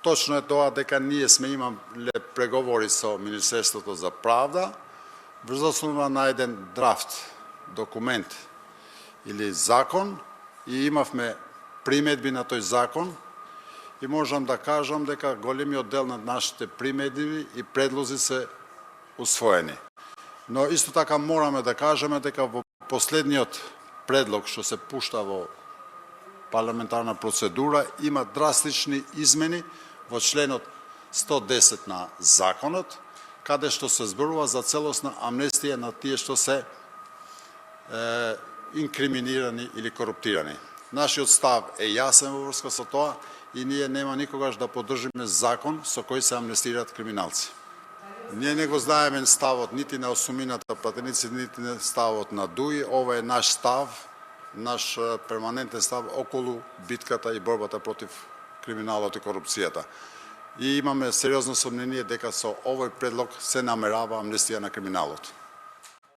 Точно е тоа дека ние сме имале преговори со Министерството за правда врз основа на еден драфт документ или закон и имавме примедби на тој закон и можам да кажам дека големиот дел на нашите примедби и предлози се усвоени. Но исто така мораме да кажеме дека во последниот предлог што се пушта во парламентарна процедура има драстични измени во членот 110 на законот, каде што се зборува за целосна амнестија на тие што се инкриминирани или коруптирани. Нашиот став е јасен во врска со тоа и ние нема никогаш да поддржиме закон со кој се амнестираат криминалци. Ние не го знаеме ставот нити на осумината пратеници, нити на ставот на ДУИ. Ова е наш став, наш перманентен став околу битката и борбата против криминалот и корупцијата. И имаме сериозно сомнение дека со овој предлог се намерава амнестија на криминалот.